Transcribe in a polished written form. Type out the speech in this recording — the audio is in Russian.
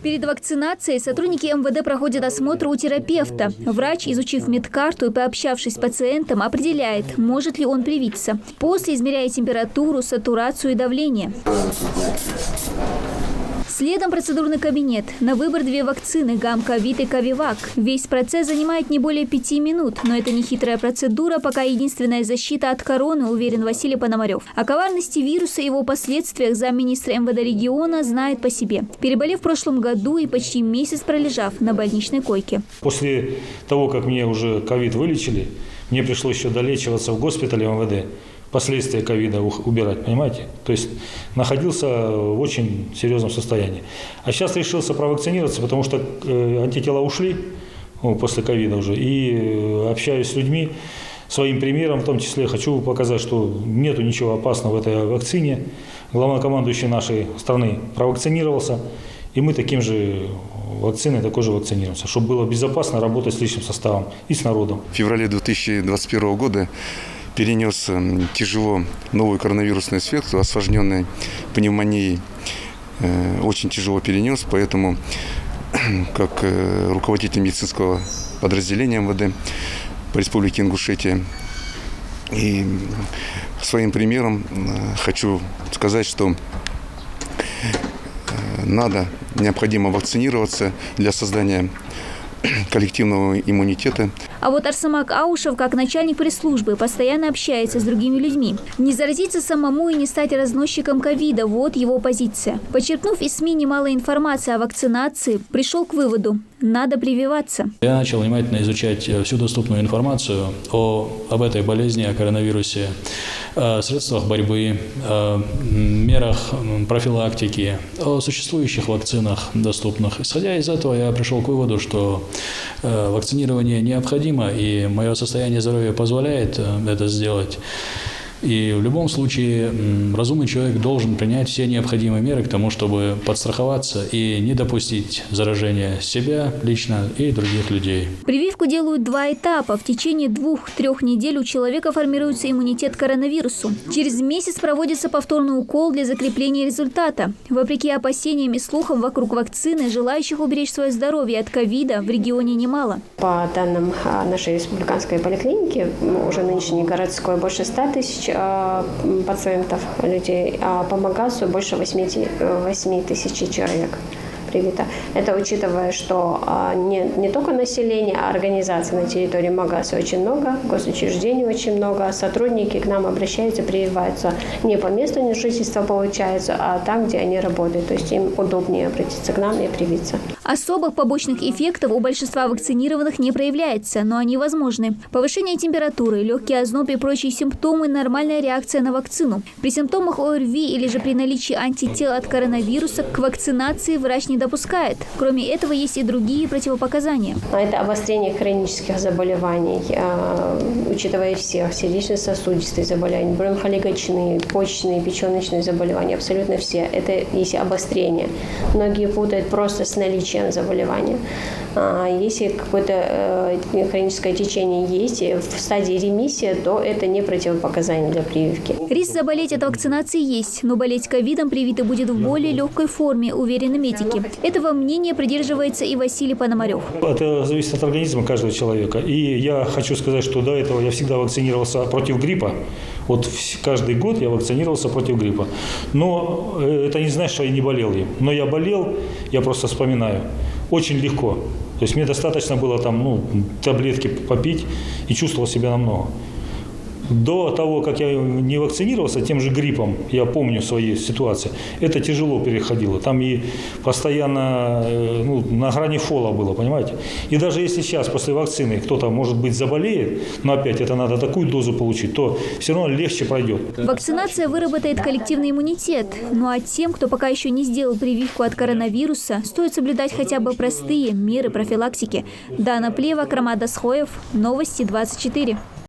Перед вакцинацией сотрудники МВД проходят осмотр у терапевта. Врач, изучив медкарту и пообщавшись с пациентом, определяет, может ли он привиться. После измеряет температуру, сатурацию и давление. Следом процедурный кабинет. На выбор 2 вакцины – ГАМ-ковид и Ковивак. Весь процесс занимает не более 5 минут. Но это не хитрая процедура, пока единственная защита от короны, уверен Василий Пономарев. О коварности вируса и его последствиях замминистра МВД региона знает по себе. Переболев в прошлом году и почти месяц пролежав на больничной койке. После того, как мне уже ковид вылечили, мне пришлось еще долечиваться в госпитале МВД. Последствия ковида убирать, понимаете? То есть находился в очень серьезном состоянии. А сейчас решился провакцинироваться, потому что антитела ушли после ковида уже. И общаюсь с людьми, своим примером в том числе хочу показать, что нету ничего опасного в этой вакцине. Главнокомандующий нашей страны провакцинировался, и мы таким же вакциной такой же вакцинируемся, чтобы было безопасно работать с личным составом и с народом. В феврале 2021 года перенес тяжело новую коронавирусную инфекцию, осложненной пневмонией. Очень тяжело перенес, поэтому как руководитель медицинского подразделения МВД по республике Ингушетия и своим примером хочу сказать, что необходимо вакцинироваться для создания коллективного иммунитета. А вот Арсамак Аушев, как начальник пресс-службы, постоянно общается с другими людьми. Не заразиться самому и не стать разносчиком ковида – вот его позиция. Почерпнув из СМИ немало информации о вакцинации, пришел к выводу – надо прививаться. Я начал внимательно изучать всю доступную информацию об этой болезни, о коронавирусе, о средствах борьбы, о мерах профилактики, о существующих вакцинах доступных. Исходя из этого, я пришел к выводу, что вакцинирование необходимо, и мое состояние здоровья позволяет это сделать. И в любом случае разумный человек должен принять все необходимые меры к тому, чтобы подстраховаться и не допустить заражения себя лично и других людей. Прививку делают 2 этапа. В течение 2-3 недель у человека формируется иммунитет к коронавирусу. Через месяц проводится повторный укол для закрепления результата. Вопреки опасениям и слухам вокруг вакцины, желающих уберечь свое здоровье от ковида в регионе немало. По данным нашей республиканской поликлиники, уже нынешней городской, больше 100 тысяч пациентов, людей, а по Магасу больше 8 тысяч человек привито. Это учитывая, что не только население, а организаций на территории Магаса очень много, госучреждений очень много, сотрудники к нам обращаются, прививаются не по месту жительства, получается, а там, где они работают. То есть им удобнее обратиться к нам и привиться. Особых побочных эффектов у большинства вакцинированных не проявляется, но они возможны. Повышение температуры, легкий озноб и прочие симптомы – нормальная реакция на вакцину. При симптомах ОРВИ или же при наличии антител от коронавируса к вакцинации врач не допускает. Кроме этого, есть и другие противопоказания. Это обострение хронических заболеваний, учитывая всех сердечно-сосудистые заболевания, бронхолегочные, почечные, печеночные заболевания, абсолютно все. Это есть обострение. Многие путают просто с наличием заболевания. Если какое-то хроническое течение есть в стадии ремиссии, то это не противопоказание для прививки. Риск заболеть от вакцинации есть, но болеть ковидом привитый будет в более легкой форме, уверены медики. Этого мнения придерживается и Василий Пономарев. Это зависит от организма каждого человека. И я хочу сказать, что до этого я всегда вакцинировался против гриппа. Вот каждый год я вакцинировался против гриппа. Но это не значит, что я не болел им. Но я болел, я просто вспоминаю, очень легко. То есть мне достаточно было таблетки попить и чувствовал себя намного. До того, как я не вакцинировался тем же гриппом, я помню свои ситуации, это тяжело переходило. Там и постоянно на грани фола было, понимаете? И даже если сейчас после вакцины кто-то, может быть, заболеет, но опять это надо такую дозу получить, то все равно легче пройдет. Вакцинация выработает коллективный иммунитет. Ну а тем, кто пока еще не сделал прививку от коронавируса, стоит соблюдать хотя бы простые меры профилактики. Дана Плева, Крамада Схоев, Новости 24.